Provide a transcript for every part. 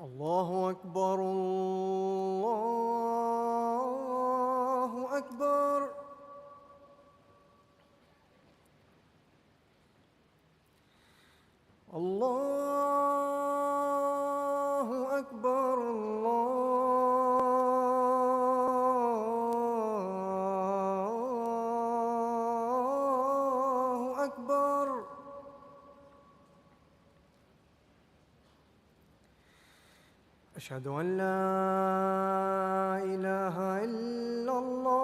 الله أكبر الله أكبر. الله أكبر الله أكبر. أشهد أن لا إله إلا الله.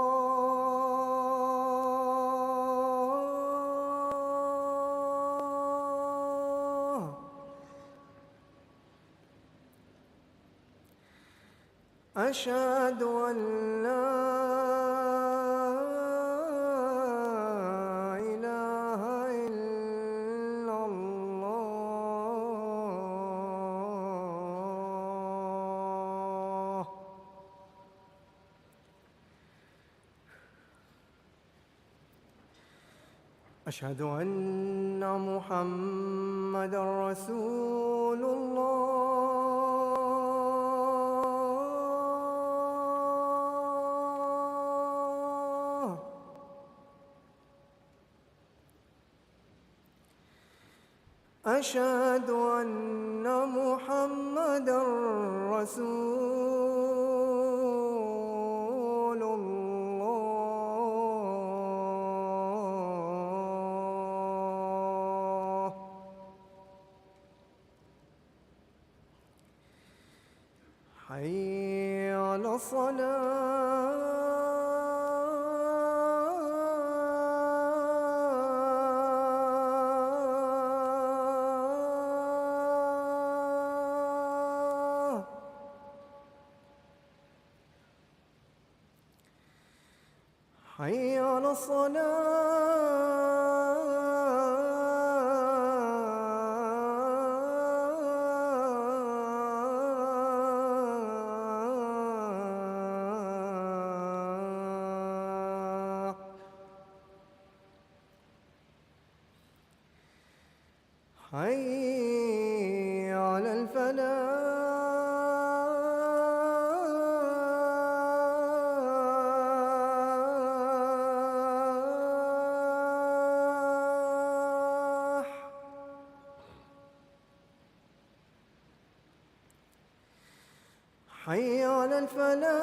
أشهد أن لا إله إلا الله. أشهد أن محمدًا رسول الله. أشهد أن محمدًا رسول الله. حي على الصلاة. حي على الصلاة. حي على الفلاح. حي على الفلاح.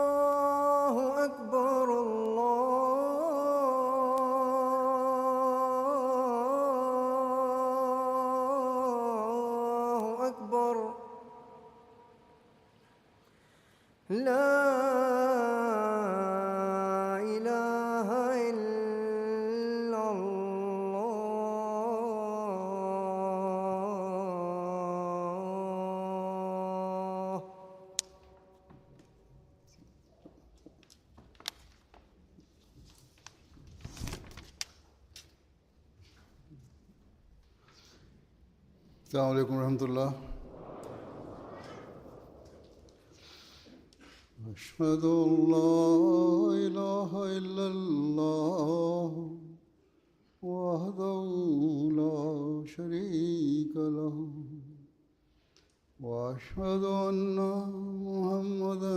الله أكبر الله أكبر. لا إله إلا الله. السلام عليكم ورحمة الله. أشهد أن لا إله إلا الله وحده لا شريك له وأشهد أن محمدًا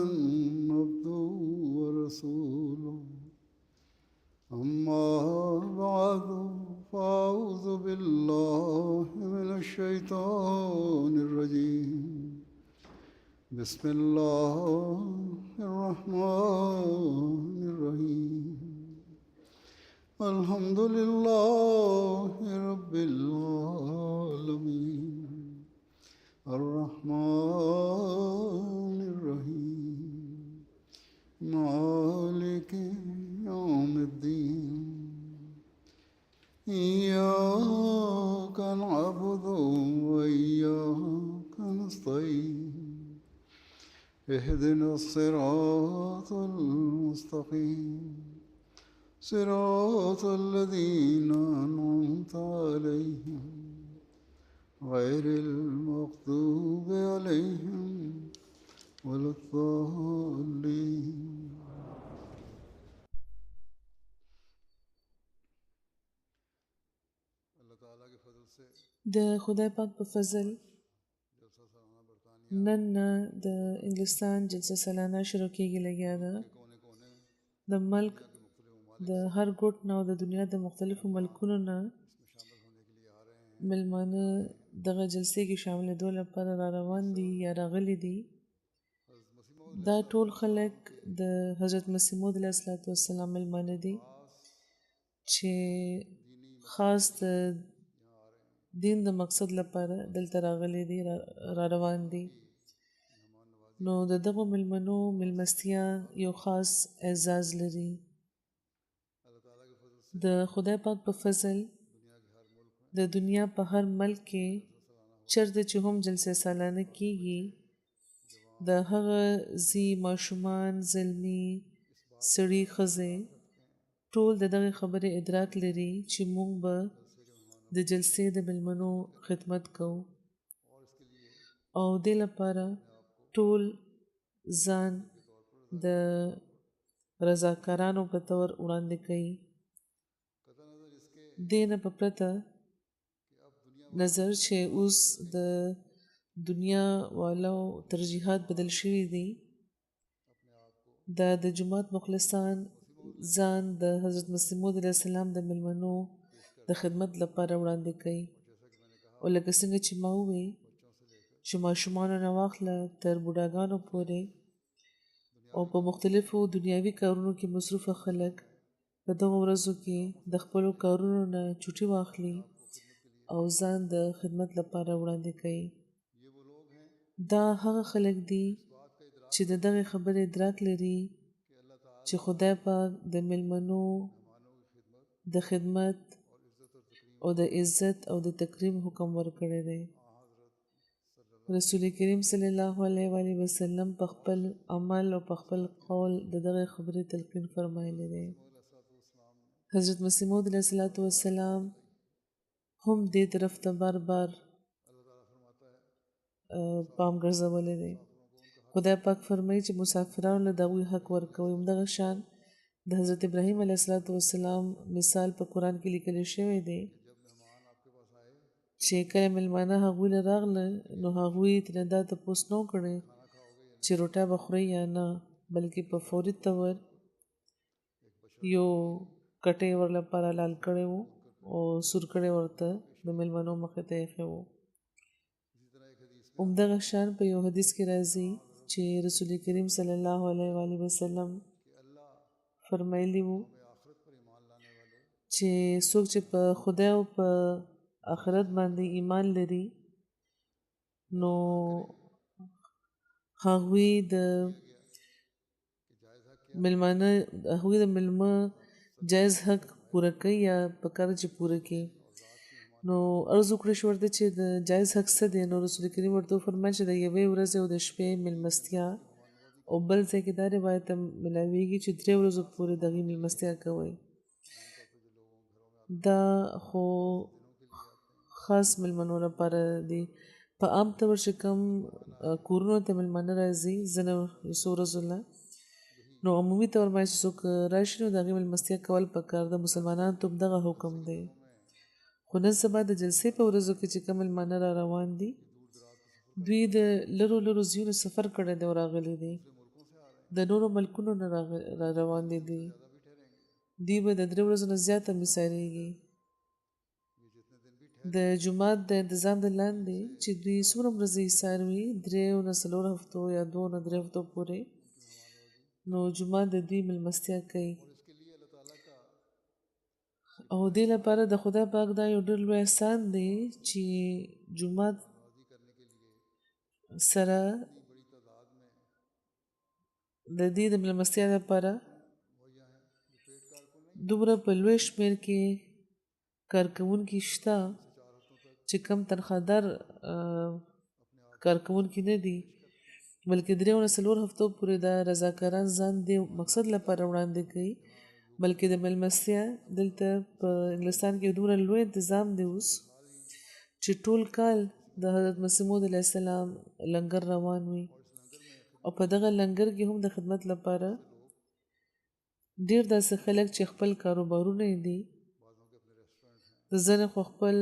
عبده ورسوله. أما بعد فأعوذ بالله من الشيطان الرجيم. بسم الله الرحمن الرحيم. الحمد لله رب العالمين الرحمن الرحيم مالك يوم الدين. إياك نعبد وإياك نستعين. اهدنا الصراط المستقيم صراط الذين أنعمت عليهم غير المغضوب عليهم ولا الضالين. د خدای پاک په فضل نن نه د انګلستان جلسه سالانه شروع کېږي لګیا ده. د ملک د هر ګوټ نه او د دنیا د مختلفو ملکونو نه ملمانه دغه جلسې کې شاملېدو لپاره را روان دي یا راغلي دي. دا ټول خلک د حضرت مسیح موعود علیه السلام ملمانه دي چې خاص د دین د مقصد لپاره دلته راغلي دي، را روان دي. نو د دغو ملمنو ملمستیا یو خاص اعزاز لري. د خدای پاک په فضل د دنیا په هر ملک کې چرته چې هم جلسه سالانه کیږي، د هغه زی ماشومان، زلمی، سړي، ښځې ټول د دغه خبرې ادراک لري چې موږ به د جلسې د ملمنو خدمت کوو او دې لپاره ټول ځان د رضاکارانو په تور وړاندې کوي. دې نه په پرته نظر چې اوس د دنیا والو ترجیحات بدل شوي دي، د جماعت مخلصان ځان د حضرت مسیح موعود علیه السلام د ملمنو د خدمت لپاره وړاندې کوي. او لکه څنګه چې ما ووی چې ماشومانو نه واخله تر بوډاګانو پورې او په مختلفو دنیاوي کارونو کې مصروفه خلک په دغو ورځو کې د خپلو کارونو نه چوټي واخلي او ځان د خدمت لپاره وړاندې کوي. دا هغه خلک دي چې د دغه خبرې ادراک لري چې خدای پاک د ملمنو د خدمت او د عزت او د تکریم حکم ورکړی دی. رسول کریم صلی الله علیه و آله وسلم په خپل عمل او په خپل قول د دغه خبرې تلقین فرمایلی دی. حضرت مسیح موعود علیه السلام هم دې طرف ته بار بار پام ګرځولی دی. خدای پاک فرمایي چې مسافرانو له دغوی حق ورکوي. همدغه شان د حضرت ابراهیم علیه السلام مثال په قرآن کې لیکلی شوی دی چې کله مېلمانه هغوی له راغله نو هغوی ترې دا تپوس نه کړی چې روټۍ به خورئ یا نه، بلکې په فوري طور یو کټۍ ورلپاره حلال کړی و او سور کړی ورته د مېلمنو مخې ته ایښی و. همدغه شان په یو حدیث کې راځي چې رسول کریم صلی الله علیه و آله وسلم فرمایلی وو چې څوک چې په خدای او په آخرت باندې ایمان لري نو هغوی د مېلمه جایز حق پوره کوي یا پکار چې پوره کوي. نو عرض وکړی شو ورته چې د جایز حق څه دی؟ نو رسول کریم ورته وفرمایل چې د یوې ورځې او د شپې مېلمستیا، او بل ځای کې دا روایت ملاویږي چې 3 ورځو پورې دغې مېلمستیا کوئ. دا خو خاص مېلمنو لپاره دي. په عام طور چې کوم کورونو ته مېلمانه راځي ځینو څو ورځو نه، نو عمومي طور باندې چې څوک راشي نو د هغې مېلمستیا کول پکار د مسلمانانو ته دغه حکم دی. خو نن سبا د جلسې په ورځو کې چې کوم مېلمانه را روان دي دوی د لرو لرو ځایونو سفر کړی دی او راغلي دي، د نورو ملکونو نه را روان دي. دوی به د 3 ورځو نه زیاته مثالیږي. د جماعت د انتظام د لاندې چې دوی څومره ورځې ایثار وي 3 نه 4 هفتو یا 2 نه 3 هفتو پورې، نو جماعت د دوی مېلمستیا کوي. او دې لپاره د خدای پاک دا یو ډېر لوی احسان دی چې جماعت سره د دې د مېلمستیا لپاره دومره په لوی شمېر کې کارکوونکي شته چې کم تنخوادار کارکوونکي نه دي، بلکې 3 نه 4 هفتو پورې دا رضاکاران ځان دې مقصد لپاره وړاندې کوي بلکې د مېلمستیا دلته په انګلستان کې دومره لوی تنظیم دی اوس چې ټول کال د حضرت مسیح موعود علیه السلام لنګر روان وي او په دغه لنګر کې هم د خدمت لپاره ډیر داسې خلک چې خپل کاروبارونه یې دي د ځنې خو خپل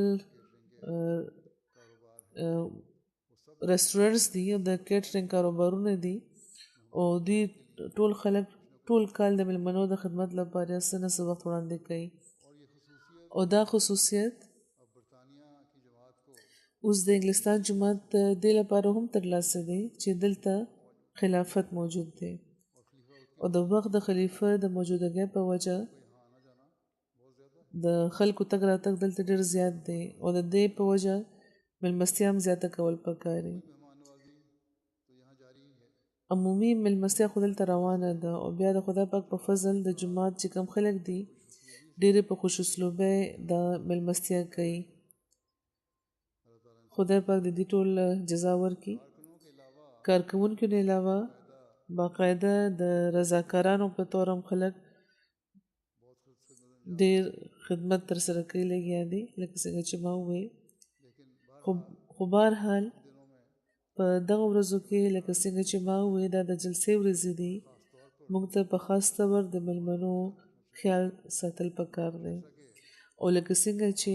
رستورانټس دي او د کیټرینګ کاروبارونه دي او دوی ټول خلک ټول کال د مېلمنو د خدمت لپاره څه نه څه وخت وړاندې کوي او دا خصوصیت اوس د انګلستان جومات د دې لپاره هم ترلاسه دی چې دلته خلافت موجود دی او د وخت د خلیفه د موجودګۍ په وجه د خلکو تګ راتګ دلته ډېر زیات دی او د دې په وجه مېلمستیا هم زیاته کول پکار دي عمومي مېلمستیا خو دلته روانه ده او بیا د خدای پاک په فضل د جومات چې کم خلک دي ډېرې په خوش اسلوبۍ د مېلمستیا کوي خدای پاک د دې ټول جزا ورکړي کارکوونکو نه علاوه باقاعده د رضاکارانو په تور هم خلک ډېر خدمت تر سره کوي لګیا دي لکه څنګه چې ما وویل خو بهرحال په دغه ورځو کې لکه څنګه چې ما وویل دا د جلسې ورځې دي موږ ته په خاص طور د مېلمنو خیال ساتل پکار دی او لکه څنګه چې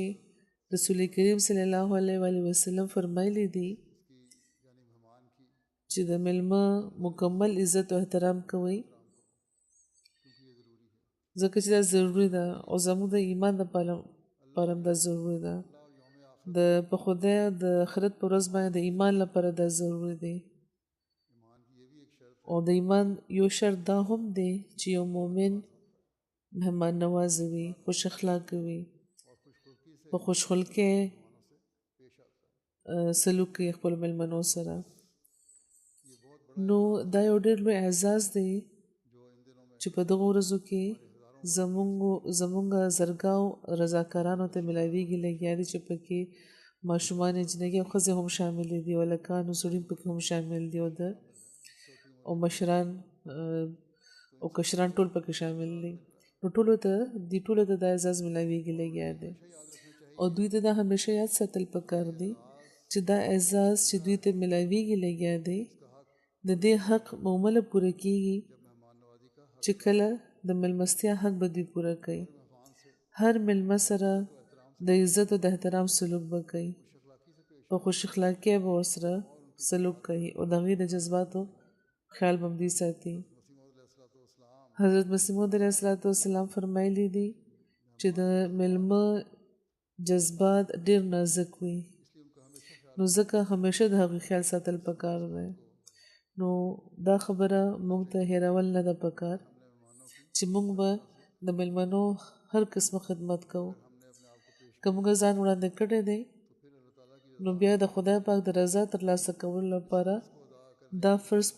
رسول کریم صلی الله علیه وسلم فرمایلی دي چې د مېلمه مکمل عزت او احترام کوي ځکه چې دا ضروري ده او زموږ د ایمان لپاره هم دا ضروري ده په خدای د آخرت په ورځ باندې د ایمان لپاره دا ضروري دی او د ایمان یو شرط دا هم دی چې یو مؤمن مهمان نواز وي خوش اخلاق وي په خوشخلقۍ سلوک کوي خپل مېلمنو سره نو دا یو ډېر لوی اعزاز دی چې په دغه ورځو کې زمونږ زرګاو رضاکارانو ته ملاویږي لګیا دي چې پکې ماشومان جنګي او ښځې هم شامل دي او لکان او سړي پکې هم شامل دي او مشران او کشران ټول پکې شامل دي نو ټولو ته د اعزاز ملاویږي لګیا دي او دوی ته دا همیشه یاد ساتل پکار دي چې دا اعزاز چې دوی ته ملاویږي لګیا دي د دې حق مومله پوره کیږي چې کله د مېلمستیا حق به دوی پوره کوي هر مېلمه سره د عزت او د احترام سلوک به کوي په خوش اخلاقۍ به ورسره سلوک کوي او د هغوی د جذباتو خیال به هم دوی ساتي حضرت مسیح موعود علیه السلام فرمایلی دي چې د مېلمه جذبات ډېر نازک وي نو ځکه همیشه د هغوی خیال ساتل پکار دی نو دا خبره موږ ته هیرول نه ده پکار چې موږ به د مېلمنو هر قسمه خدمت کوو که موږ ځان وړاندې کړی دی نو بیا د خدای پاک د رضا ترلاسه کولو لپاره دغه فرض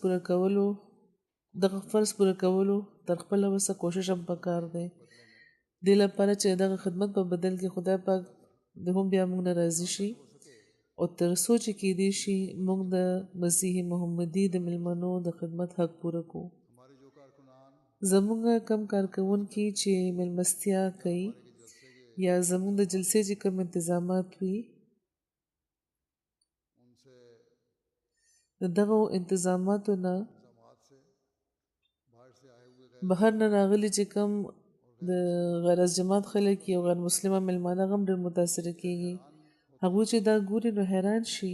پوره کولو تر خپله وسه کوشش هم پکار دی دې لپاره چې دغه خدمت په بدل کې خدای پاک د هم بیا موږ نه راضي شي او تر څو چې کېدی شي موږ د مسیح محمدي د مېلمنو د خدمت حق پوره کړو زمونږ کم کارکوونکي چې مېلمستیا کوي یا زمونږ د جلسې چې کوم انتظامات وي د دغو انتظاماتو نه بهر نه راغلي چې کوم د غیر از جماعت خلک یو غیر مسلمه مېلمانه هم ډېر متاثره کیږي هغوی چې دا ګوري نو حیران شي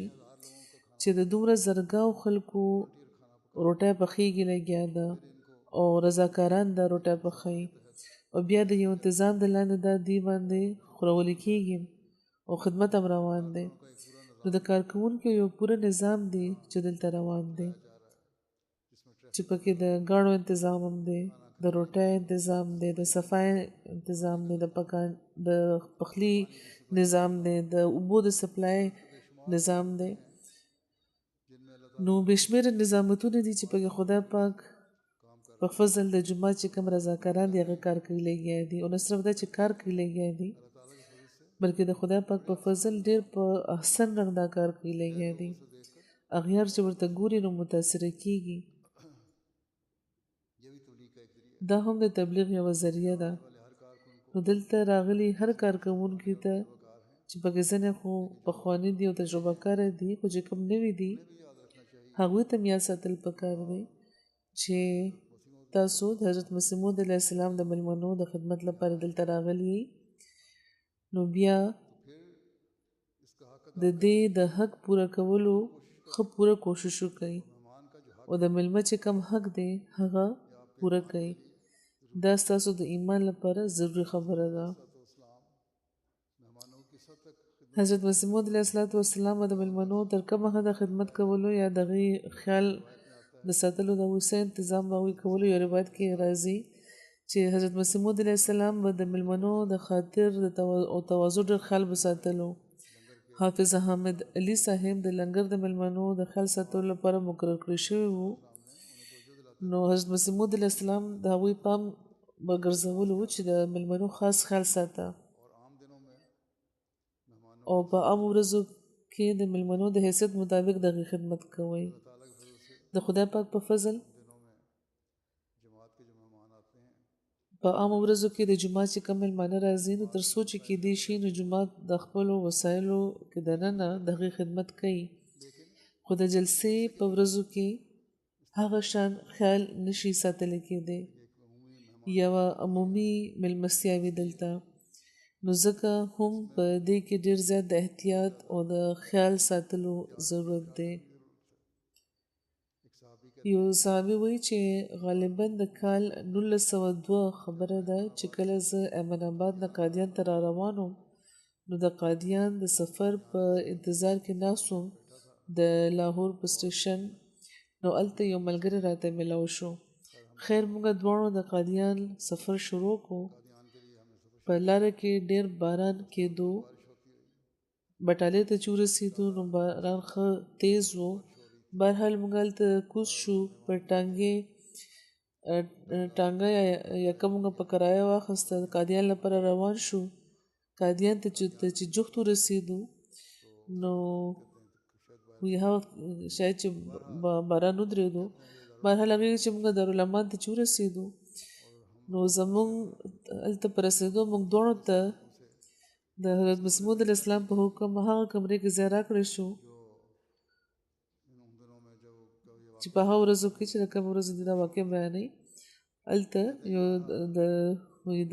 چې د دومره زرګاو خلکو روټۍ پخېږي لګیا ده او رضاکاران دا روټۍ پخوي او بیا د یو انتظام د لاندې دا دوی باندې خورول کېږي او خدمت هم روان دی نو د کارکوونکو یو پوره نظام دی چې دلته روان دی چې پکې د ګاڼو انتظام هم دی د روټۍ انتظام دی د صفای انتظام دی د پخلي نظام دی د اوبو د سپلای نظام دی نو بشمیر نظامتونه دي چې پکې خدای پاک په فضل د جمعه چې کوم رضاکاران دي هغه کار کوي لګیا دي او نه صرف دا چې کار کوي لګیا دي بلکې د خدای پاک په فضل ډېر په احسن رنګ دا کار کوي لګیا دي اغیار چې ورته ګوري نو متاثره کیږي دا هم د تبلیغ یوه ذریعه ده. نو دلته راغلي هر کارکوونکي ته چې پکې ځینې خو پخواني دي او تجربه کاره دي خو چې کوم نوي دي هغوی ته یاد ساتل پکار دی چې تاسو د حضرت مسیح موعود علیه السلام د مېلمنو د خدمت لپاره دلته راغلي یئ. نو بیا د دې د حق پوره کولو ښه پوره کوشش وکړئ او د مېلمه چې کم حق دی هغه پوره کړئ. دا ستاسو د ایمان لپاره ضروري خبره ده. حضرت مسیح موعود علیه السلام د مېلمنو تر کومه حده خدمت کولو یا د هغې خیال د ساتلو د هغوی څه انتظام به هغوی کولو یو روایت کې راځي چې حضرت مسیح موعود علیه السلام به د مېلمنو د خاطر او تواضع ډېر خیال به ساتلو. حافظ حامد علي صاحب د لنګر د مېلمنو د خیال ساتلو لپاره مقرر کړی شوی وو. نو حضرت مسیح موعود علیه السلام د هغوی پام به ګرځولو چې د مېلمنو خاص خیال ساته او په عامو ورځو کې د مېلمنو د حیثیت مطابق د هغې خدمت کوئ. د خدای پاک په فضل په عامو ورځو کې د جومات چې کوم مېلمانه راځي نو تر څو چې کیدای شي نو جومات د خپلو وسایلو کې دننه د هغې خدمت کوي خو د جلسې په ورځو کې هغه شان خیال نشي ساتلی کېدی. یوه عمومي مېلمستیا وي دلته نو ځکه هم په دې کې ډېر زیات د احتیاط او د خیال ساتلو ضرورت دی. یو صحابي وایي چې غالبا د کال 1902 خبره ده چې کله زه ایمن آباد نه قادیان ته را روان وم نو د قادیان د سفر په انتظار کې ناست وم د لاهور په سټیشن. نو هلته یو ملګری راته میلاو شو. خیر موږ دواړو د قادیان سفر شروع کړو. په لاره کې ډېر باران کېدو. بټالۍ ته چې ورسېدو نو باران ښه تیز و. بهرحال موږ هلته کوز شو پر ټانګه یکه موږ په کرایه واخیسته قادیان لپاره روان شو. قادیان ته چې جوخت ورسېدو نو هغه شاید چې باران ودرېدو. بهرحال هغې چې موږ دارالمان ته چې ورسېدو نو زموږ هلته په رسېدو موږ دواړو ته د حضرت مسیح موعود علیه السلام په حکم هغه کمرې کې ځای راکړی شو چې په هغه ورځو کې چې د کومې ورځې دې دا واقع بیانوي. هلته یو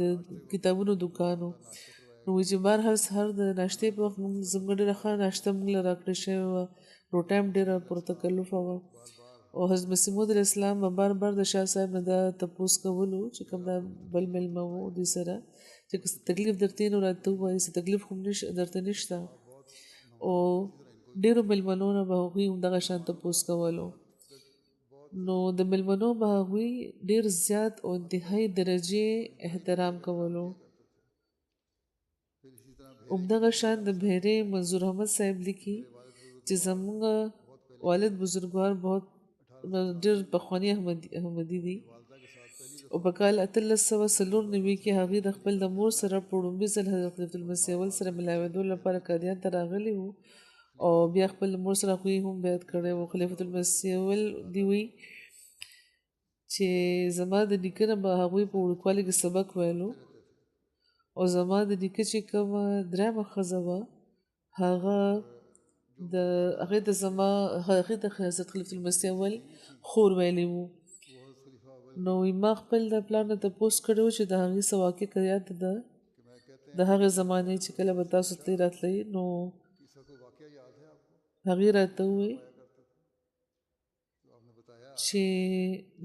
د کتابونو دوکان و. نو چې بهرحال سهار د ناشتې په وخت زموږ ډېره ښه ناشته موږ له راکړې شوې وه. روټۍ هم ډېره پرتکلفه وه او حضرت مسیح موعود علیه السلام به بار بار د شاه صاحب نه دا تپوس کولو چې کوم دا بل مېلمه و دوی سره چې که تکلیف درته نو راته ووایي څه تکلیف خو درته نشته. او ډېرو مېلمنو نه به هغوی همدغه شان تپوس کولو. نو د مېلمنو به هغوی ډېر زیات او انتهایي درجې احترام کولو. همدغه شان د بحیرې منظور احمد صاحب لیکي چې زموږ والد بزرګوار بہت ډېر پخواني احمدي دي او په کال 1894 کې هغوی د خپل د مور سره په لومړي ځل حضرت خلیفة المسیح اول سره ملاوېدو لپاره قادیان ته راغلي وو او بیا خپل مور سره هغوی هم بیعت کړی وو. خلیفة المسیح اول دي وایي چې زما د نیکه نه به هغوی په وړوکوالي کې سبق ویلو او زما د نیکه چې کومه درېیمه ښځه وه هغه ته حضرت خلیفة المسیح اول خور ویلی وو. نو ما خپل د پلار نه تپوس کړی و چې د هغې څه واقع یاد ده د هغې زمانې چې کله به تاسو تلئ راتلئ. نو هغې راته وویل چې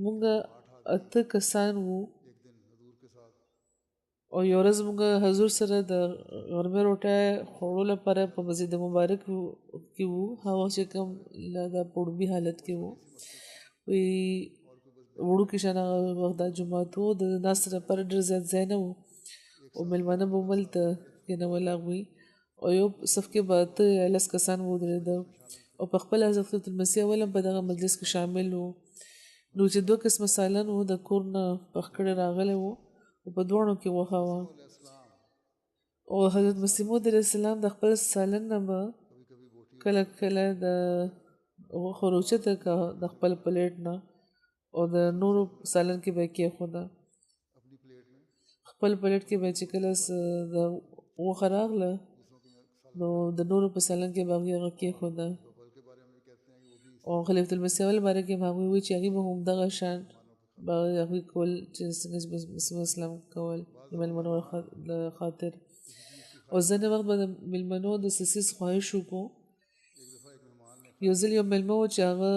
موږ 8 کسان وو او یو ورځ موږ حضور سره د غرمې روټۍ خوړو لپاره په مسجد مبارک کې وو. هغه چې کوم دا په وړومبي حالت کې وو. وایي وړوکي شان هغه وخت دا جومات و د ناستې لپاره ډېر زیات ځای نه و او مېلمانه به هملته کېنول هغوی او یو صف کې به 8 یا 10 کسان به ودرېده او په خپله حضرت خلیفة المسیح اول هم په دغه مجلس کې شامل و. نو چې 2 قسمه سالن و د کور نه پخ کړی راغلی و او په دواړو کې غوښه وه او حضرت مسیح موعود علیه السلام د خپل سالن نه به کله کله د غوښه راوچته کړه د خپل پلیټ نه او د نورو سالن کې به کېښوده خپل پلیټ کې به چې کله د غوښه راغله نو د نورو په سالن کې به هغې هغه کېښوده او خلیفة المسیح اول باره کې هم هغوی وایي چې هغوی به همدغه شان به هغوی کول چې څنګه چې مسیح اسلام کول د مېلمنو د خاطر او ځینې وخت به د مېلمنو د څیز خواهش وکړو یو ځل یو مېلمه و چې هغه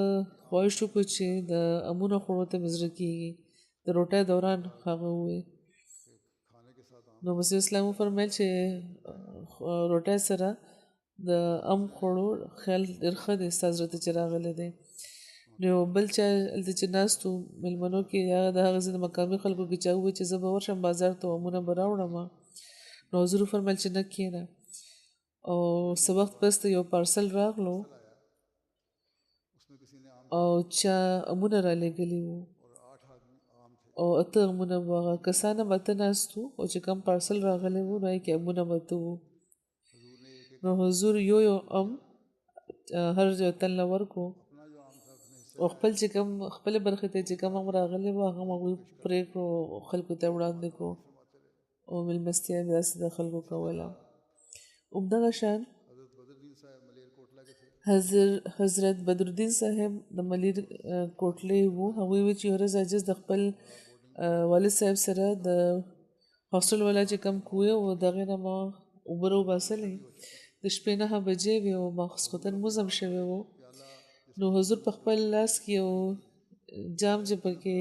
خواهش وکړو چې د امونه خوړو ته مې زړه کېږي د روټۍ دوران هغه ووایي نو مسیح اسلام وفرمیل چې روټۍ سره د ام خوړو خیال ډېر ښه دی ستا زړه ته چې راغلی دی نو یو بل چا هلته چې ناست وو مېلمنو کې یا د هغه ځای د مقامي خلکو کې چا ووایي چې زه به ورشم بازار ته امونه به راوړم نو حضور وفرمیل چې نه کښېنه او څه وخت پس ته یو پارسل راغلو او چا امونه را لېږلي وو او اته امونه وو هغه کسان هم اته ناست وو او چې کوم پارسل راغلی وو نو هغې کې امونه هم اته وو نو حضور یو ام هر یو تن له ورکړو او خپل چې کوم خپلې برخې ته چې کوم هم راغلی وو هغه هم هغوی پرې کړو خلکو ته وړاندې کړو او مېلمستیا یې داسې د خلکو کوله همدغه شان حضرت بدرالدین صاحب د ملیر کوټلې وو هغوی وایي چې یو ورځ عاجز د خپل والد صاحب سره د هاسټل والا چې کوم کوی و د هغې نه ما اوبه راوباسلې د شپې 9 بجې وې او ماخوستن لمونځ هم شوی و نو حضور په خپل لاس کې یو جام چې پکې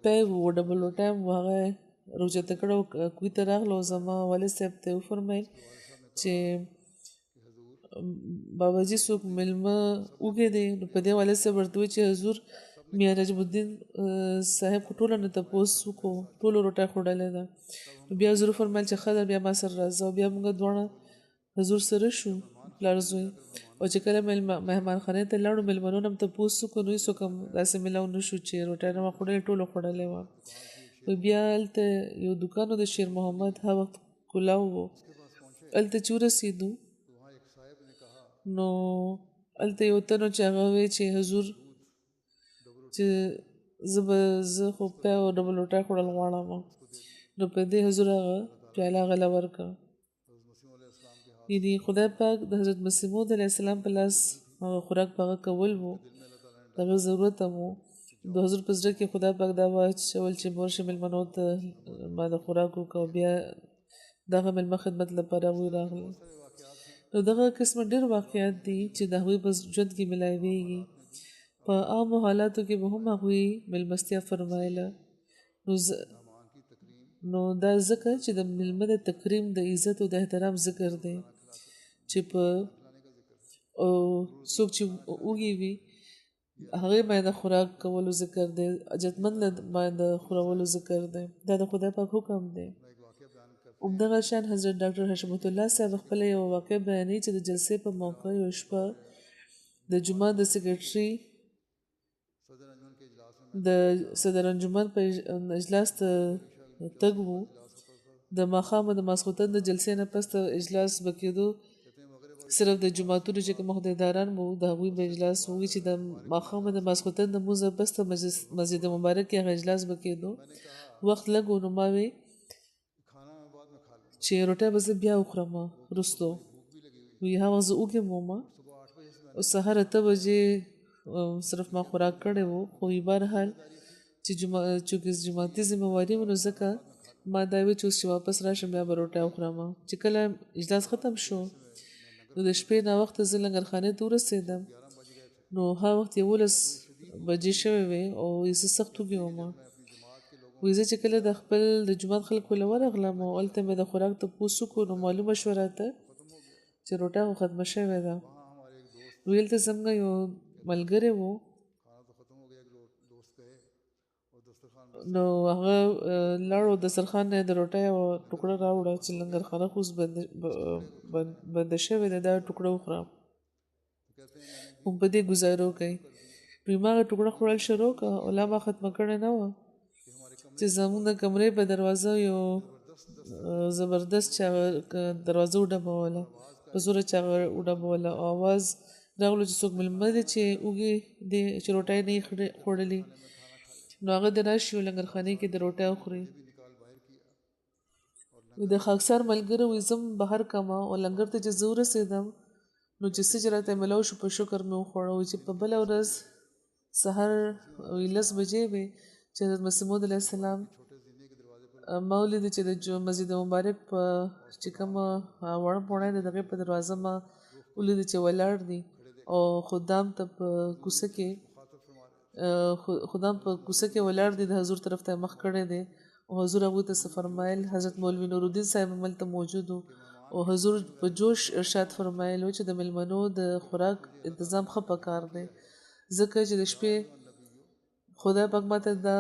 پی و ډبل لوټی و هغه راوچته کړی و کوی ته راغله او زما والد صاحب ته یې وفرمیل چې باباجي څوک مېلمه وږی دی نو په دې والد صاحب ورته ووایي چې حضور میاں نجم الدین صاحب خو ټوله نه تپوس وکړو ټولو روټۍ خوړلې ده نو بیا حضور وفرمیل چې ښه ده بیا ما سره راځه او بیا موږ دواړه حضور سره شو پلار زوی او چې کله مهمانخانې ته لاړو مېلمنو نه هم تپوس وکړو نو هېڅوک هم داسې میلاو نه شو چې روټۍ نه وه خوړلې ټولو خوړلې وه بیا هلته یو دوکان و د شیر محمد هغه وخت کلاو و هلته چې ورسېدو نو هلته یو تن و چې هغه وایي چې حضور چې زه خو پی او ډبل لوټۍ خوړل غواړم نو په دې حضور هغه پیاله هغه له ورکړه یعنې خدای پاک د حضرت مسیح موعود علیه السلام په لاس هغه خوراک په هغه کول و د هغه ضرورت هم و د حضور په زړه کې خدای پاک دا واچول چې ورشه مېلمنو ته ما د خوراک وکړه بیا دغه مېلمه خدمت لپاره هغوی راغلل نو دغه قسمه ډېر واقعات دي چې د هغوی په ژوند کې ملاویږي په عامو حالاتو کې به هم هغوی مېلمستیا فرمایله نو دا ځکه چې د مېلمه د تکریم د عزت او د احترام ذکر دی چې په څوک چې وږي وي هغې باندې خوراک کولو ذکر دی حاجتمند باندې خورولو ذکر دی دا د خدای پاک حکم دی همدغه شان حضرت ډاکټر حشمت الله صاحب خپله یوه واقع بیانوي چې د جلسې په موقع یو شپه د جومات د سیکرټري د صدر انجمن په اجلاس ته تګ وو د ماښامه د ماسخوتن د جلسې نه پس ته اجلاس به کېدو صرف د جوماتونو چې کوم عهدیداران وو د هغوی به اجلاس ووي چې د ماښامه د ماسخوتن د لمونځ پس ته مسجد مبارک کې هغه اجلاس به کېدو وخت لږ و نو ما وی چې روټۍ به زه بیا وخورم وروستو وی هغه زه وږې وم او سهار 8 بجې صرف ما خوراک کړی و خو بهرحال چې چونکې جماعتي ذمهواري وه نو ځکه ما دا وی چې اوس چې واپس راشم بیا به روټۍ وخورم چې کله اجلاس ختم شو نو د شپې ناوخته زه لنګرخانې ته ورسېدم نو هغه وخت 11 بجې شوې وې او زه سخت وږې وم وایي زه چې کله د خپل د جومات خلکو له ورغلم او هلته مې د خوراک تپوس وکړو نو معلومه شوه راته چې روټۍ خو ختمه شوې ده ویل هلته زموږ یو ملګری و نو هغه لاړو دسترخوان نه د روټۍ یوه ټوکړه راوړه چې لنګرخانه خو اوس بنده شوې ده دا ټوکړه وخوره هم په دې ګزارو کوي نو ما هغه ټوکړه خوړل شروع کړه او لا ما ختمه کړې نه وه چې زموږ د کمرې په دروازه یو زبردست چې هغه دروازه وډبوله په زوره چې هغه وډبوله او اواز راغلو چې څوک مېلمه دی چې اوږې دی چې روټۍ نه یې خوړلې نو هغه د راشي او لنګرخانې کې د روټۍ وخوري د خاکسار ملګری وي زم بهر کما او لنګر ته چې زه ورسېدم نو چې څه چې راته ملاو شو په شکر مې وخوړه او چې په بله ورځ سهار 10 بجې وې چې حضرت مسیح موعود علیه السلام ما ولیدل چې د مسجد مبارک په چې کومه وړه پوړی د دغې په دروازه ما ولیدل چې ولاړ دي او خدام ته په کوڅه کې خدام په کوڅه کې ولاړ دي د حضور طرف ته مخ کړی دی او حضور هغوی ته څه فرمایل حضرت مولوي نورالدین صاحب هملته موجود و او حضور په جوش ارشاد فرمایلو چې د میلمنو د خوراک انتظام ښه پکار دی ځکه چې د شپې خدای پاک ماته دا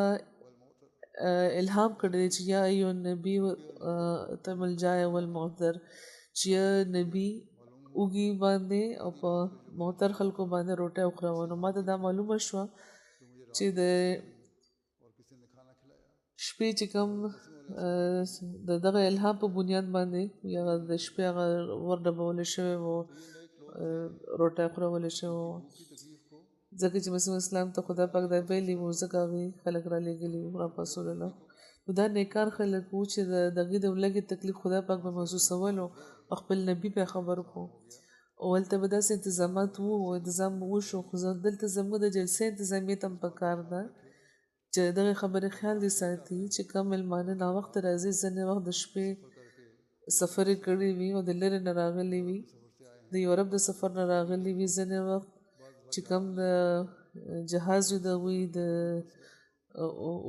الهام کړی چې یا ایو نبی تم الجای والمعذر چې یا نبی اوږي باندې او په محتر خلکو باندې روټۍ وخوروه نو ماته دا معلومه شوه چې د شپې چې کوم د دغه الهام په بنیاد باندې یا د شپې هغه ور ډبولی شوی و روټۍ خورولی شوی و ځکه چې مسیح اسلام ته خدای پاک دا ویلي وو ځکه هغوی خلک رالېږلي وو رسول الله نو دا نیکان خلک وو چې د هغوی د لږې تکلیف خدای پاک به محسوسولو او خپل نبي پې خبر کړو او هلته به داسې انتظامات وو او انتظام وشو خو دلته زموږ د جلسې انتظامیت هم پکار ده چې دغه خبرې خیال دې ساتي چې کم مېلمانه ناوخته راځي ځینې وخت د شپې سفر یې کړی وي او د لرې نه راغلی وي د یورپ د سفر نه راغلی وي ځینې وخت چې کوم د جهاز وي د هغوی د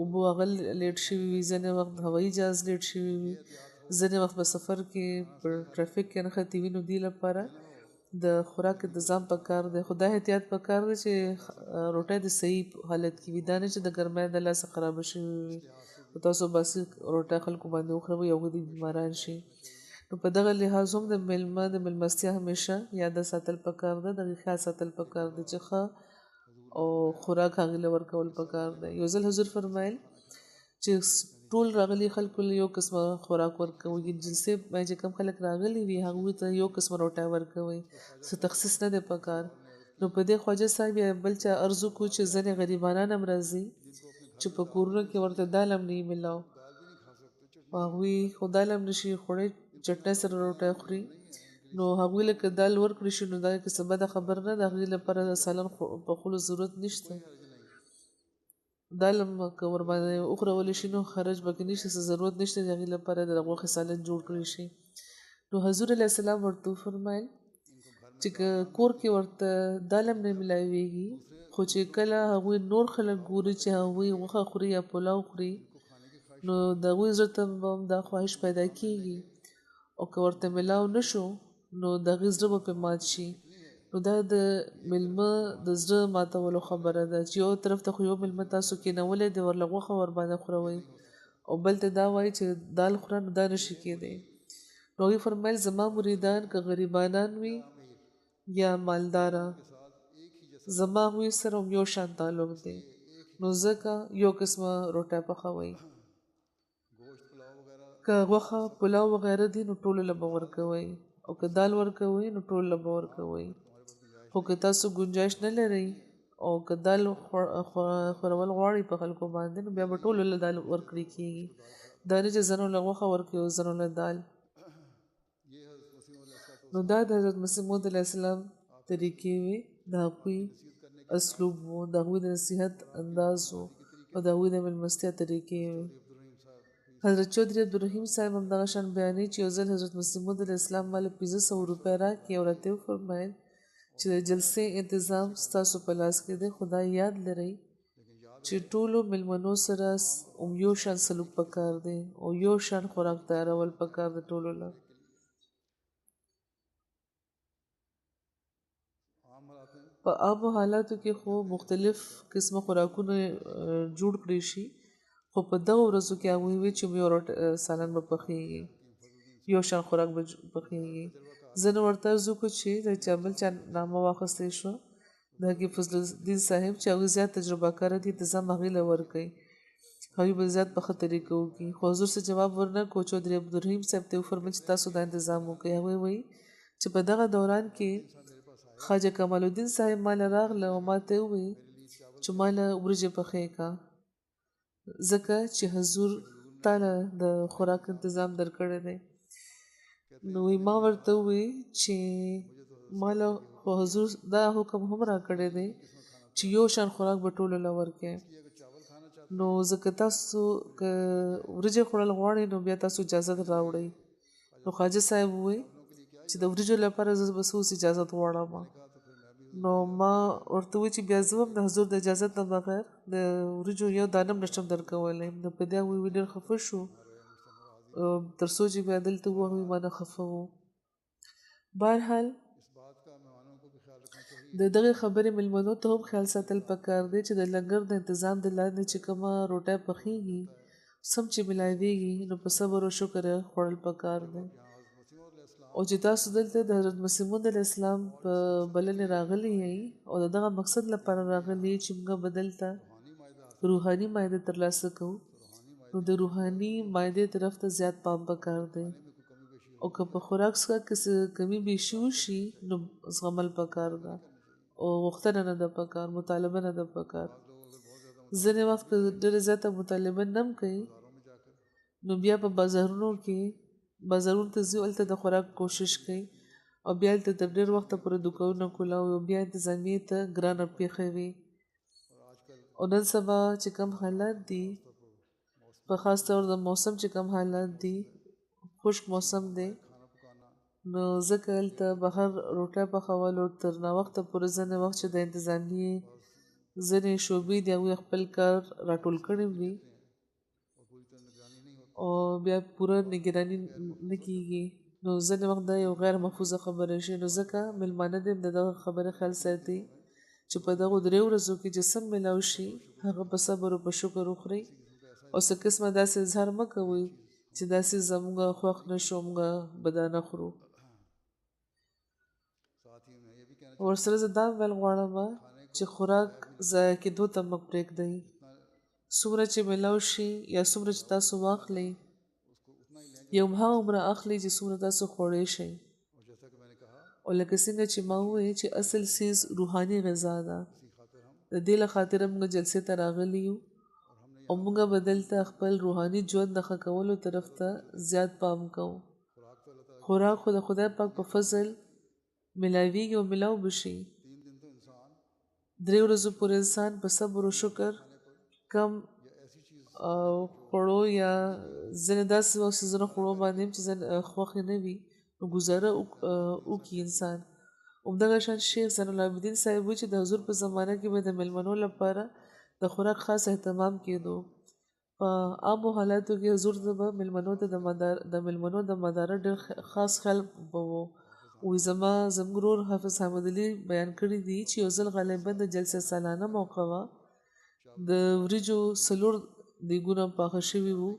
اوبو هغه لیټ شوي وي ځینې وخت هوایي جهاز لیټ شوي وي ځینې وخت په سفر کې په ټرافیک کې نښتي وي نو دې لپاره د خوراک انتظام پکار دی خو دا احتیاط پکار دی چې روټۍ د صحیح حالت کې وي دا نه چې د ګرمۍ د لاسه خرابه شوې وي او تاسو باسي روټۍ خلکو باندې وخوروئ او هغوی بیماران شي نو په دغه لحاظ هم د میلمه د میلمستیا همیشه یاده ساتل پکار ده دغې خیال ساتل پکار دی چې ښه او خوراک هغې له ورکول پکار دی یو ځل حضور فرمایل چې ټول راغلي خلکو له یو قسمه خوراک ورکوئ جلسې باندې چې کوم خلک راغلي وي هغوی ته یو قسمه روټۍ ورکوئ څه تخصیص نه دی پکار نو په دې خواجه صاحب یا بل چا عرض وکړو چې ځینې غریبانان هم راځي چې په کورونو کې ورته دال هم نه وي میلاو هغوی خو دال هم نشي خوړی چټنۍ سره روټۍ خوري نو هغوی لکه دال ورکړی شي نو دا څه بده خبر نه د هغوی لپاره د سالن پخولو ضرورت نشته دال هم که ورباندې وخورولی شي نو خرج پکې نشته څه ضرورت نشته د هغې لپاره د غوښې سالن جوړ کړی شي نو حضور علیه السلام ورته وفرمیل چې که کور کې ورته دال هم نه میلاویږي خو چې کله هغوی نور خلک ګوري چې هغوی غوښه خوري یا پلاو خوري نو د هغوی زړه ته به هم دا خواهش پیدا کېږي او که ورته میلاو نه شو نو د هغې زړه به پرې مات شي نو دا د میلمه د زړه ماتولو خبره ده چې یو طرف ته خو یو میلمه تاسو کېنولی دی ورله غوښه ورباندې خوروئ او بل ته دا وایي چې دال خوره نو دا نشي کېدی نو هغوی فرمیل زما مریدان که غریبانان وي یا مالداره زما هغوی سره هم یو شان تعلق دی نو ځکه یو قسمه روټۍ پخوئ که غوښه پلاو وغیره دي نو ټولو له به ورکوئ او که دال ورکوئ نو ټولو له به ورکوئ خو که تاسو گنجایش نه لرئ او که دال خورول غواړئ په خلکو باندې نو بیا به ټولو له دال ورکړی کېږي دا نه چې ځنو له غوښه ورکوي او ځنو له دال نو دا د حضرت مسیح موعود علیه السلام طریقې وې د هغوی اسلوب و د هغوی د نصیحت انداز و او د هغوی د میلمستیا طریقې وې حضرت چودھری عبدالرحیم صاحب هم دغه شان بیانوي چې یو ځل حضرت مسیح موعود علیه السلام ماله 500 روپۍ راکړې او راته وفرمیل چې د جلسې انتظام ستاسو په لاس کې دی خو دا یاد لرئ چې ټولو میلمنو سره یو شان سلوک پکار دی او یو شان خوراک تیارول پکار دی ټولو له په عامو حالاتو کې خو مختلف قسمه خوراکونه جوړ کړی شي خو په دغه ورځو کې هغوی وي چې یو سالن به پخېږي یو شان خوراک به پخېږي زه نو ورته عرض وکړو چې د چا بل چا نامه واخیستی شوه د حکیم فضل الدین صاحب چې هغوی زیات تجربه کاره دي انتظام هغوی له ورکوي هغوی به زیات په ښه طریقه وکړي خو حضور څه جواب ورنه کړو چودھری عبدالرحیم صاحب ته یې وفرمیل چې تاسو دا انتظام وکړئ هغوی وایي چې په دغه دوران کې خواجه کمال الدین صاحب مال راغله او ما ته وویل چې ماله وریجې پخې کا ځکه چې حضور تاله د خوراک انتظام درکړی دی نو ما ورته وویل چې ماله خو حضور دا حکم هم راکړی دی چې یو شان خوراک به ټولو له ورکړي نو ځکه تاسو که وریجې خوړل غواړئ نو بیا تاسو اجازه راوړئ نو خواجه صاحب وویل چې د وریجو لپاره زه بس اوس اجازه غواړم نو ما ورته وویل چې بیا زه هم د حضور د اجازت نه بغیر د وریجو یو دانه هم نشم درکولی نو په دې وویل ډېر خفه شو تر څو چې بیا دلته ووایي ما نه خفه و بهرحال د دغه خبرې مېلمنو ته هم خیال ساتل پکار دی چې د لنګر د انتظام د لاندې چې کومه روټۍ پخېږي سم چې ملاویږي نو په صبر او شکر خوړل پکار دی او چې تاسو دلته د حضرت مسیح موعود علیه السلام په بلنې راغلي یئ او د دغه مقصد لپاره راغلي چې موږ به دلته روحاني مایده ترلاسه کوو نو د روحاني مایدې طرف ته زیات پام پکار دی او که په خوراک څخه که کمی بیشي وشي نو زغمل پکار ده او غوښتنه نه ده پکار مطالبه نه ده پکار ځینې وخت که ډېره زیاته مطالبه نه هم کوي نو بیا په بازارونو ته ځي هلته د خوراک کوشش کوي او بیا هلته تر ډېر وخته پورې دوکانونه کولاو او بیا انتظامیې ته ګرانه پېښوي او نن سبا چې کوم حالات دي په خاص طور د موسم چې کوم حالات دي خشک موسم دی نو ځکه هلته بهر روټۍ پخولو تر ناوخته پورې ځینې وخت چې د انتظامیې ځینې شعبې دي هغوی خپل کار راټول کړی وي او بیا پوره نګراني نه کېږي نو ځینې وخت دا یو غیر محفوظه خبره شي نو ځکه مېلمانه دې د دغه خبرې خیال ساتي چې په دغو 3 ورځو کې چې څه میلاو شي هغه په صبر او په شکر وخورئ او څه قسمه داسې اظهار مه کوئ چې داسې زموږ خوښ نه شو موږ به دا نه خورو ورسره زه دا ویل غواړم چې خوراک ضایع کېدو ته مه پرېږدئ څومره چې میلاو شي یا څومره چې تاسو واخلئ یو هغومره اخلئ چې څومره تاسو خوړی شئ او لکه څنګه چې ما وویل چې اصل څیز روحاني غذا ده د دې له خاطره موږ جلسې ته راغلي یو او موږ به دلته خپل روحاني ژوند د ښه کولو طرف ته زیات پام کوو خوراک خو د خدای پاک په فضل ملاویږي او ملاو به شي 3 ورځو پورې انسان په صبر او شکر کم خوړو یا ځینې داسې څیزونه خوړو باندې چې خوښ یې نه وي نو ګزاره وکړي انسان همدغه شان شیخ زین العابدین صاحب وایي چې د حضور په زمانه کې به د میلمنو لپاره د خوراک خاص اهتمام کېدو په عامو حالاتو کې حضور به میلمنو ته د میلمنو د مداره ډېر خاص خیال به و وایي زموږ ورور حافظ حامد علي بیان کړي دي چې یو ځل غالبا د جلسه سالانه موقع وه د وریجو 4 دیګونه پاخه شوي وو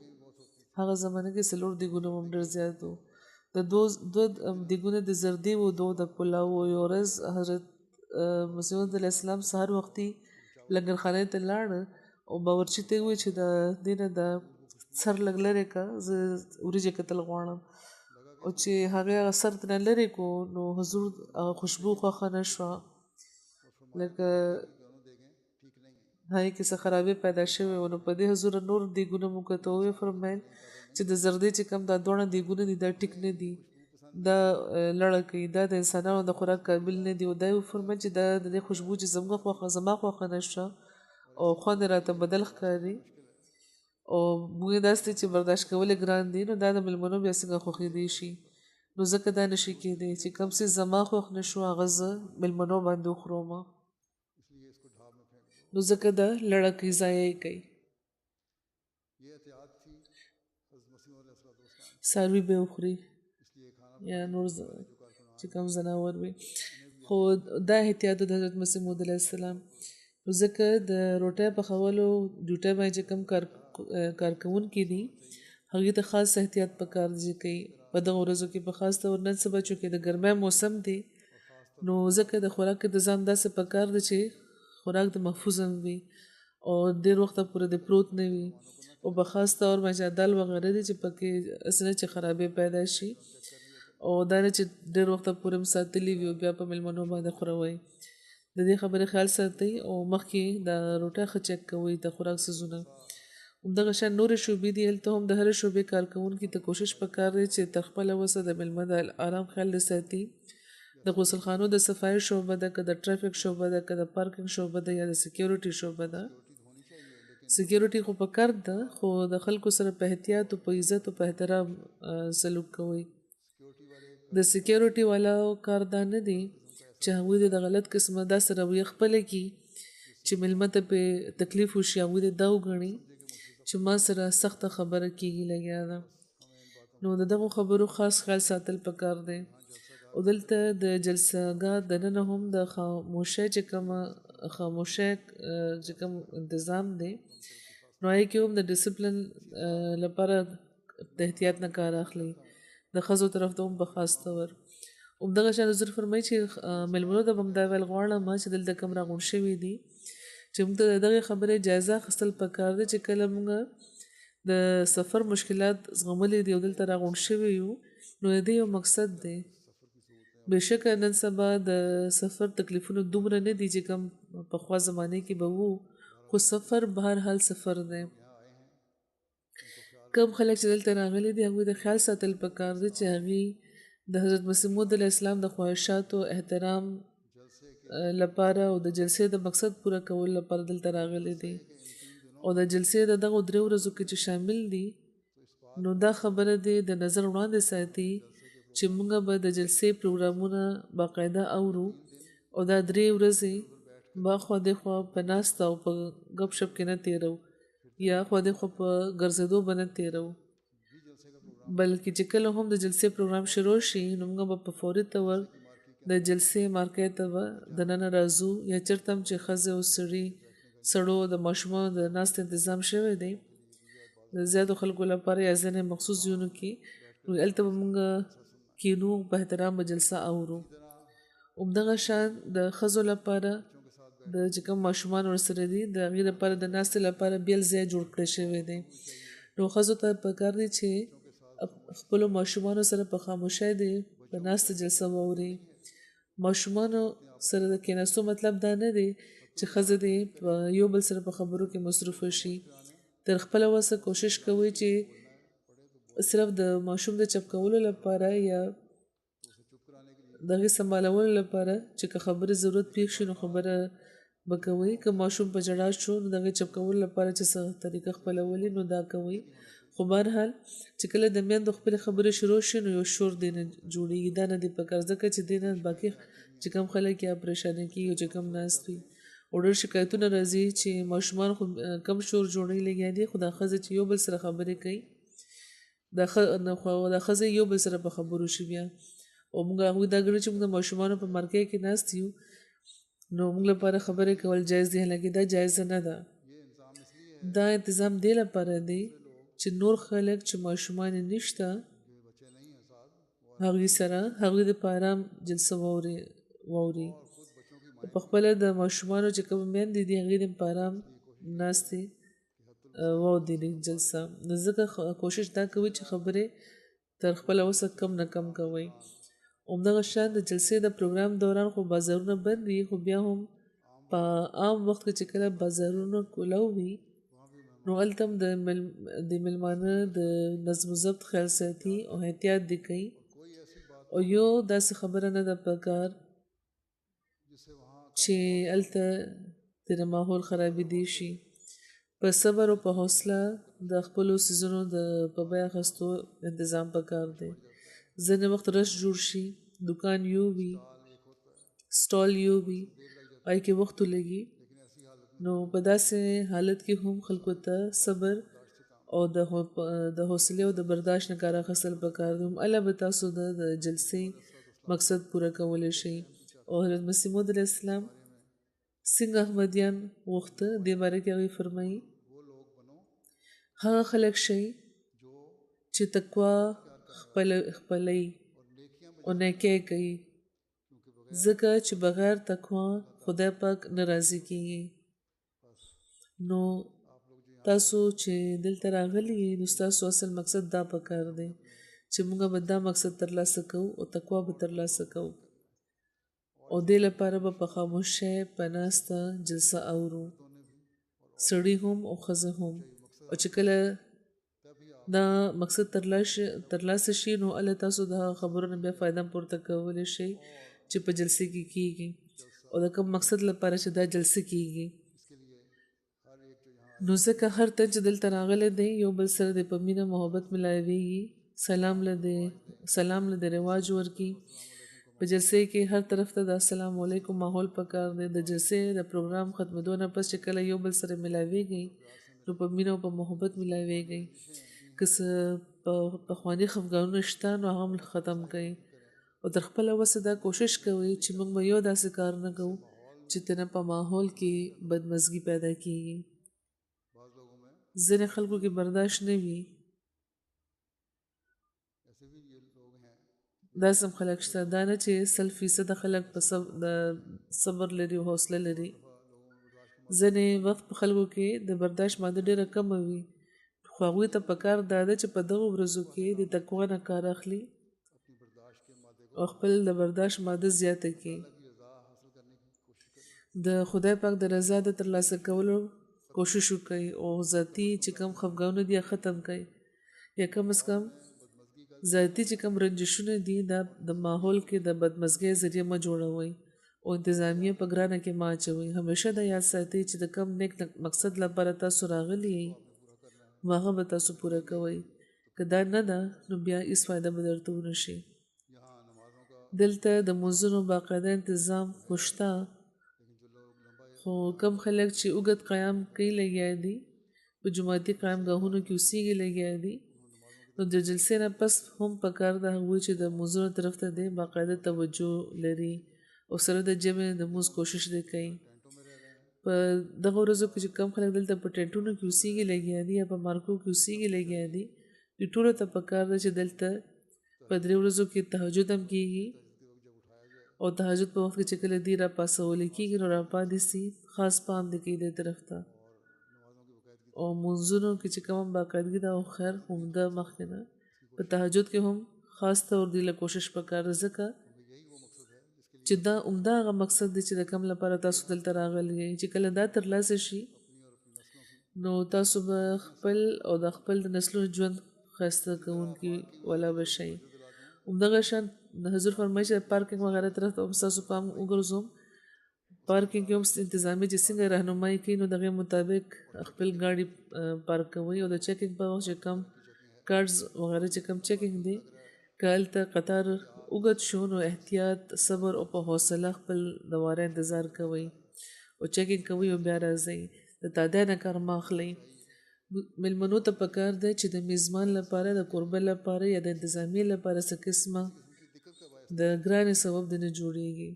هغه زمانه کې 4 دیګونه هم ډېر زیات وو د 2 دیګونه د زردې وو 2 د پلاو او یو ورځ حضرت مسیح موعود علیه السلام سهار وختي لنګرخانې ته لاړه او باورچي ته وویل چې د دې نه د سر لږ لرې که زه وریجې کتل غواړم او چې هغې هغه سر ترې لرې کو نو حضور هغه خوشبو خوښه نه شوه لکه هغې کې څه خرابې پیدا شوې وه نو په دې حضور نور دیګونه مو کته ویې فرمیل چې د زردې چې کوم دا دواړه دیګونه دي دا ټیک نه دي دا لړه کوي دا د انسانانو د خوراک قابل نه دي او دا یې وفرمیل چې دا د دې خوشبو چې زما خوښه نه شوه او خوند یې راته بدل ښکاري او موږ یې داسې چې برداشت کول یې ګران دي نو دا د میلمنو بیا څنګه خوښېدی شي نو ځکه دا نشي کېدی چې کوم څیز زما خوښ نه شو هغه زه میلمنو باندې وخورم نو ځکه دا لړه کوي ضایع یې کوي څاروي به وخوري یا نور چې کوم ځناور وي خو دا احتیاط د حضرت مسیح موعود علیه السلام نو ځکه د روټۍ پخولو ډوټۍ باندې چې کوم کارکوونکي دي هغوی ته خاص احتیاط پکار دی کوي په دغه ورځو کې په خاص طور نن سبا چونکې د ګرمۍ موسم دی نو ځکه د خوراک انتظام داسې پکار دی چې خوراک د محفوظ هم وي او ډېر وخته پورې د پروت نه وي او په خاص طور باندې دال وغیره دي چې پکې اسنه چې خرابې پیدا شي او دا نه چې ډېر وخته پورې م ساتلي وي او بیا په مېلمنو باندې خوروئ د دې خبرې خیال ساتئ او مخکې د روټۍ ښه چک کوئ د خوراک څیزونه همدغه شان نورې شعبې دي هلته هم د هرې شعبې کارکوونکي ته کوشش پکار دی چې تر خپله وسه د مېلمه د آرام خیال دې ساتي د غسلخانو د صفایي شعبه ده که د ټرافیک شعبه ده که د پارکینګ شعبه ده یا د سکیورټي شعبه ده سکیورټي خو پکار ده خو د خلکو سره په احتیاط او په عزت او په احترام سلوک کوئ د سکیورټي والاو کار دا نه دی چې هغوی د غلط قسمه داسې رویه خپله کي چې مېلمه ته پې تکلیف وشي هغوی د دا وګڼي چې ما سره سخته خبره کېږي لګیا ده نو د دغو خبرو خاص خیال ساتل پکار دی او دلته د جلسهګاه دننه هم د خاموشۍ چې کومه خاموشۍ چې کوم انتظام دی نو هغې کې هم د ډسپلن لپاره د احتیاط نه کار اخلي د ښځو طرف ته هم په خاص طور همدغه شان حضور فرمایي چې مېلمنو ته به هم دا ویل غواړم چې دلته کوم راغونډ شوي دي چې موږ ته د دغې خبرې جایزه اخیستل پکار دی چې کله موږ د سفر مشکلات زغملي دي او دلته راغونډ شوي یو نو د دې یو مقصد دی بېشکه نن سبا د سفر تکلیفونه دومره نه دي چې کوم پخوا زمانې کې به وو خو سفر به هر حال سفر دی کم خلک چې دلته راغلي دي هغوی د خیال ساتل پکار دی چې هغوی د حضرت مسیح موعود علیه السلام د خواهشاتو احترام لپاره او د جلسې د مقصد پوره کولو لپاره دلته راغلي دي او د جلسې د دغو 3 ورځو کې چې شامل دي نو دا خبره دی د نظر وړاندې ساتي چې موږ به د جلسې پروګرامونه باقاعده اورو او دا 3 ورځې به خوا دېخوا په ناسته او په ګپ شپ کې نه تېرو یا خوا دېخوا په ګرځېدو به نه تېرو بلکې چې کله هم د جلسې پروګرام شروع شي نو موږ به په فوري طور د جلسې مارکې ته به دننه راځو یا چېرته هم چې ښځې او سړو د ماشومانو د ناستې انتظام شوی دی د زیاتو خلکو لپاره یا ځینې مخصوص ځایونو کې نو هلته به موږ کینو په احترام به جلسه اورو همدغه شان د ښځو لپاره د چې کوم ماشومان ورسره دي د هغې لپاره د ناستې لپاره بیل ځای جوړ کړی شوی دی نو ښځو ته پکار دی چې خپلو ماشومانو سره په خاموشۍ دی په ناسته جلسه واوري ماشومانو سره د کېناستو مطلب دا نه دی چې ښځه دې په یو بل سره په خبرو کې مصروفه شي تر خپله وسه کوشش کوي چې صرف د ماشوم د چپ کولو لپاره یا د هغې سمبالولو لپاره چې که خبرې ضرورت پیښ شي نو خبره به کوئ که ماشوم په ژړا شو نو د هغې چپ کولو لپاره چې څه طریقه خپلولي نو دا کوئ خو بهرحال چې کله د میندو خپلې خبرې شروع شي نو یو شور دی نه جوړېږي دا نه دی پکار ځکه چې دی نه باقي چې کوم خلک یا پریشانه کېږي چې کوم ناست وي او ډېر شکایتونه راځي چې ماشومان خو کم شور جوړوي لګیا دي خو دا ښځې چې یو بل سره خبرې کوي دا ښځې یو بل سره په خبرو شي بیا او موږ هغوی دا ګڼو چې موږ د ماشومانو په مرکې کې ناست یو نو موږ لپاره خبرې کول جایز دي حالانکې دا جایزه نه ده دا انتظام دې لپاره دی چې نور خلک چې ماشومان یې نشته هغوی سره هغوی د په ارام جلسه واوري په خپله د ماشومانو چې کوم میندې دي هغوی د په ارام ناستې واوري جلسه نو ځکه کوشش دا کوي چې خبرې تر خپله وسه کم نه کم کوئ همدغه شان د جلسې د پروګرام دوران خو بازارونه بند وي خو بیا هم په عام وخت کې چې کله بازارونه کولاو وي نو هلته هم د مېلمانه د نظم و ضبط خیال ساتي او احتیاط دې کوي او یو داسې خبره نه ده پکار چې هلته ترې ماحول خرابېدی شي په صبر او په حوصله د خپلو څیزونو د په بیه اخیستو انتظام پکار دی ځینې وخت رش جوړ شي دکان یو وي سټال یو وي هغې کې وخت ولګي نو په داسې حالت کې هم خلکو ته صبر او د حوصلې او د برداشت نه کار اخیستل پکار دی همهله به تاسو د جلسې مقصد پوره کولی شئ او حضرت مسیح موعود علیه السلام څنګه احمدیان غوښته دې باره کې هغوی فرمایي هغه خلک شئ چې تقوا خپلوي او نیکۍ کوي ځکه چې بغیر تقوا خدای پاک نه راضي کېږي نو تاسو چې دلته راغلي نو ستاسو اصل مقصد دا پکار دی چې موږ به دا مقصد ترلاسه کوو او تقوا به ترلاسه کوو او دې لپاره به په خاموشۍ په ناسته جلسه اورو سړي هم او ښځه هم او چې کله دا مقصد ترلاسه شي نو الله تاسو د خبرونو بیا فایده پورته کولی شي چې په جلسې کې کیږي او د کوم مقصد لپاره چې دا جلسه کیږي نو ځکه هر تن چې دلته راغلی دی یو بل سره د په مینه محبت ملاویږي سلام له د رواج ورکی په جلسې کې هر طرف ته د السلام علیکم ماحول پکار دی د جلسې د پروګرام ختمېدو نه پس چې کله یو بل سره ملاویږي نو په مینه او په محبت ملاویږي که څه پخواني خفګانونه شته نو هغه هم ختم کوي او تر خپله وسه دا کوشش کوي چې موږ به یو داسې کار نه کوو چې تنه په ماحول کې بدمزګي پیدا کیږي ځینې خلکو کې برداشت نه وي دا سم خلک شته دا نه چې 100% خلک په صبر لري او حوصله لري ځینې وخت په خلکو کې د برداشت ماده ډېره کمه وي خو هغوی ته پکار دا ده چې په دغو ورځو کې د تقوا نه کار اخلي او خپل د برداشت ماده زیاته کړي د خدای پاک د رضا د ترلاسه کولو کوشش وکړي او ذاتي چې کوم خفګانونه دي ختم کړي یا کم از کم ذاتي چې کوم رنجشونه دي دا د ماحول کې د بدمزګۍ ذریعه مه جوړوئ او انتظامیه په ګرانه کې مه اچوئ همیشه دا یاد ساتئ چې د کوم نیک مقصد لپاره تاسو راغلي یئ هغه به تاسو پوره کوئ که دا نه ده نو بیا هیڅ فایده به درته ونه شي دلته د مونځونو باقاعده انتظام خو شته خو کم خلک چې اوږد قیام کوي لګیا دي په جماعتي قیامګاهونو کې اوسیږي لګیا دي نو د جلسې نه پس هم پکار ده هغوی چې د مونځونو طرف ته دی باقاعده توجه لري او سره د جمع د مونځ کوشش دی کوي په دغه ورځو کې چې کم خلک دلته په ټینټونو کې اوسیږي لګیا دي یا په مارکو کې اوسیږي لګیا دي دوی ټولو ته پکار ده چې دلته په 3 ورځو کې تهجد هم کیږي او تهجد په وخت کې چې کله دی را پاسولی کیږي نو را پاتې سي خاص پام دی کوي دې طرف ته او مونځونو کې چې کوم باقاعدګي ده او خیر عمده مخکې نه په تهجد کې هم خاص طور دی له کوشش پکار ځکه چې دا عمده هغه مقصد دی چې د کوم لپاره تاسو دلته راغلي یئ چې کله دا ترلاسه شي نو تاسو به خپل او د خپل د نسلونو ژوند ښایسته کوونکي ولا به شئ همدغه شان حضور فرمایي چې پارکینګ وغیره طرف ته هم ستاسو پام وګرځوم پارکینګ کې هم انتظامي چې څنګه راهنمایي کوي نو دغې مطابق خپل ګاډي پارک کوئ او د چیکینګ په وخت چې کم کارډز وغیره چې کم چیکینګ دی که هلته قطار اوږد شو نو احتیاط صبر او په حوصله خپل د واره انتظار کوئ او چیکینګ کوئ او بیا راځئ د تادیه نه کار مه اخلئ مېلمنو ته پکار دی چې د میزبان لپاره د کوربه لپاره یا د انتظامیې لپاره څه قسمه د ګرانې سبب د نه جوړیږي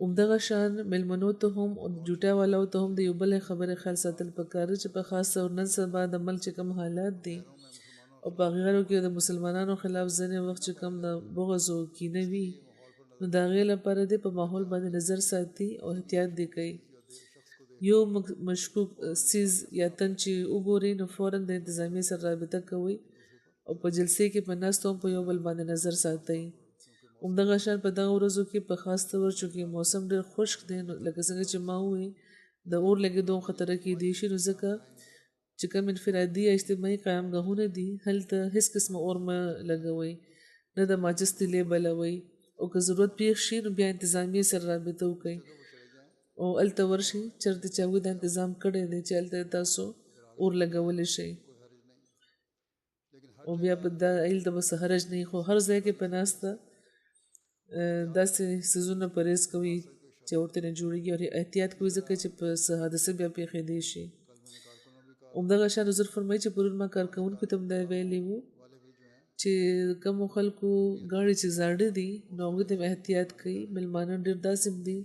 همدغه شان مېلمنو ته هم او جوټه والاو ته هم د یو بلې خبرې خیال ساتل پکار دی چې په خاص او نن سبا د ملک چې کوم حالات دي او په غیرو کې د مسلمانانو خلاف ځینې وخت چې کوم د بغض او کینه وي نو د هغې لپاره دی په ماحول باندې نظر ساتي او احتیاط دی کوي یو مشکوک سیز یا تن چې وګوري نو فوراً د انتظامیې سره رابطه کوي او په جلسې کې په ناستو هم په یو بل باندې نظر ساتي همدغه شان په دغه ورځو کې په خاص طور چونکې موسم ډېر خشک دی نو لکه څنګه چې ما وویل د اور لګېدو خطره کیدی شي نو ځکه چې کوم انفرادي یا اجتماعي قیامګاهونه دي هلته هیڅ قسمه اور مه لګوئ نه د ماچس تیلې بلوئ او که ضرورت پیښ شي نو بیا انتظامیې سره رابطه وکړئ او هلته ورشي چېرته چې هغوی دا انتظام کړی دی چې هلته تاسو اور لګولی شئ او بیا په هلته به څه حرج نه وي خو هر ځای کې په ناسته داسې څیزونه پرهیز کوي چې ورته نه جوړېږي او احتیاط کوي ځکه چې په څه حادثه بیا پېښېدی شي همدغه شان حضور فرمایي چې پرون ما کارکوونکو ته هم دا ویلي وو چې کومو خلکو ګاډي چې زاړه دي نو هغوی ته احتیاط کوي مېلمانه ډېر داسې دي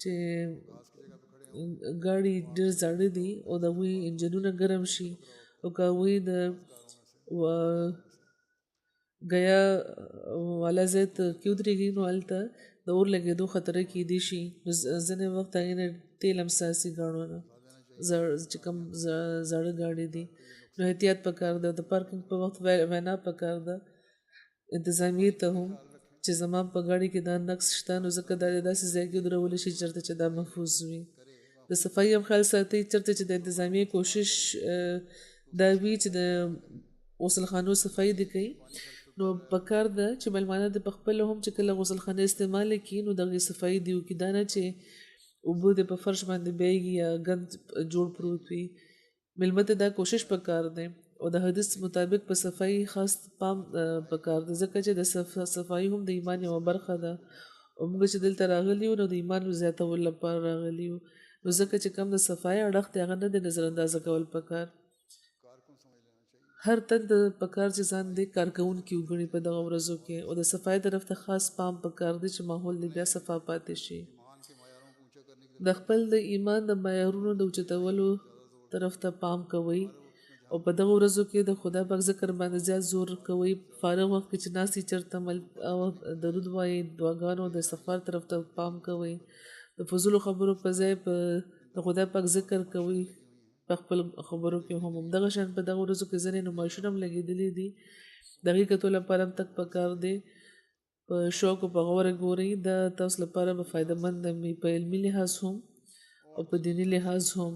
چې ګاډي ډېر زاړه دي او د هغوی انجنونه ګرم شي او که هغوی د ګیا والا ځای ته کې ودرېږي نو هلته د اور لګېدو خطره کیدی شي نو ځینې وخت هغې نه تیل هم څاڅي ګاډو نه چې کوم زړه ګاډي دي نو احتیاط پکار ده. د پارکینګ په وخت وینا پکار ده انتظامیه ته هم چې زما په ګاډي کې دا نقص شته نو ځکه دا داسې ځای کې ودرولی شي چېرته چې دا محفوظ وي. د صفایي هم خیال ساتئ چېرته چې د انتظامیې کوشش دا وي چې د غسلخانو صفایي دې کوي نو پکار ده چې مېلمانه د پخپله هم چې کله غسلخانه استعمال کړي نو دغې صفایي دې وکړي. دا نه چې اوبه دې په فرش باندې بیږي یا ګند جوړ پروت وي. مېلمه ته دا کوشش پکار دی او د حدیث مطابق په صفایي خاص پام پکار دی ځکه چې د صفایي هم د ایمان یوه برخه ده او موږ چې دلته راغلي یو نو د ایمان زیاتولو لپاره راغلي یو نو ځکه چې کم د صفایي اړخ دی هغه نه د نظر اندازه کول پکار. هر تن د پکار چې ځان دی کارکوونکي وګڼي په دغه ورځو کې او د صفایي طرف ته خاص پام پکار دی چې ماحول دې بیا صفا پاتې شي. د خپل د ایمان د معیارونو د اوچتولو طرف ته پام کوئ او په دغه ورځو کې د خدای پاک ذکر باندې زیات زور کوئ. فارغ وخت کې چې ناستئ چېرته درود وایئ دعاګانو د استغفار طرف ته پام کوئ. د فضولو خبرو په ځای د خدای پاک ذکر کوئ په خپل خبرو کې هم همدغه شان په دغه ورځو کې ځینې نمایشونه هم لګېدلي دي د هغې کتو لپاره هم تګ پکار دی. په شوق او په غوره ګورئ دا تاسو لپاره به فایده مند وي په علمي لحاظ هم او په دیني لحاظ هم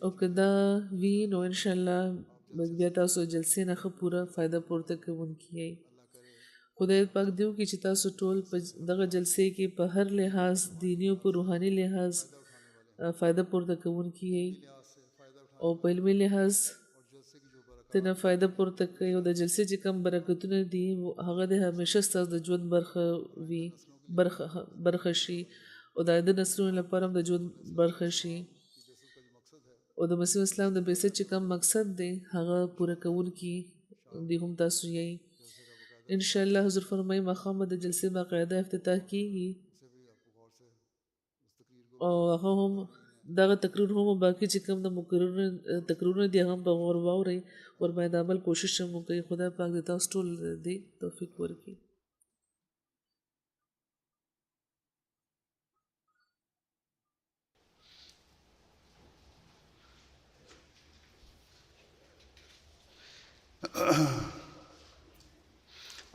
او که دا وي نو انشاءالله بیا تاسو جلسې نه ښه پوره فایده پورته کوونکي یئ. خدای پاک دې وکړي چې تاسو ټول په دغه جلسې کې په هر لحاظ دیني او په روحاني لحاظ فایده پورته کوونکي یئ او په علمي لحاظ تنه فایده پورته کوي او د جلسې چې کم برکتونه دي هغه د همیشه ستاسو د ژوند برخه شي او د آینده نسلونو لپاره هم د ژوند برخه شي او د مسیح اسلام د بعثت چې کم مقصد دی هغه پوره کوونکي دي هم تاسو یئ. انشاءالله حضور فرمایي ماښام د جلسې باقاعده افتتاح کیږي او هغه هم دغه تقریر هم باقي چې کوم د تقریرونه دي هغه هم په غور واورئ ورباندې عمل کوشش هم وکړئ. خدای پاک د تاسو ټول دې توفیق ورکړي.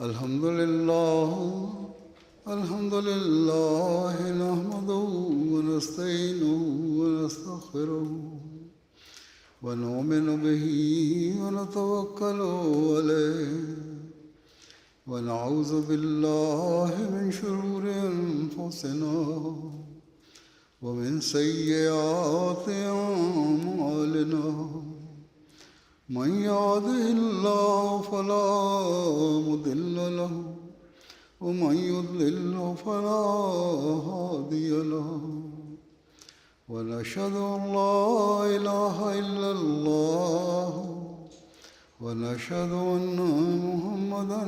الحمد لله نحمده ونستعينه ونستغفره ونؤمن به ونتوكل عليه ونعوذ بالله من شرور أنفسنا ومن سيئات أعمالنا. من يهده الله فلا مضل له ومن يضلل فلا هادي له ونشهد أن لا إله إلا الله ونشهد أن محمدا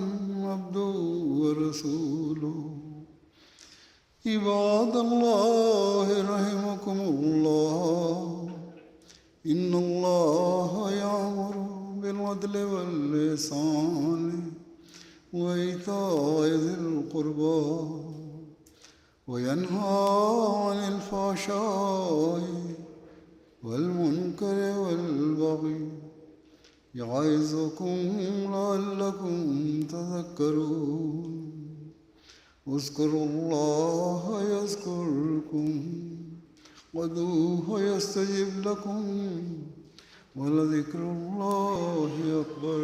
عبده ورسوله. عباد الله رحمكم الله إن الله يأمر بالعدل والإحسان وإيتاء ذي القربى وينهى عن الفحشاء والمنكر والبغي يعظكم لعلكم تذكرون. اذكروا الله يذكركم وادعوه يستجب لكم ولذكر الله أكبر.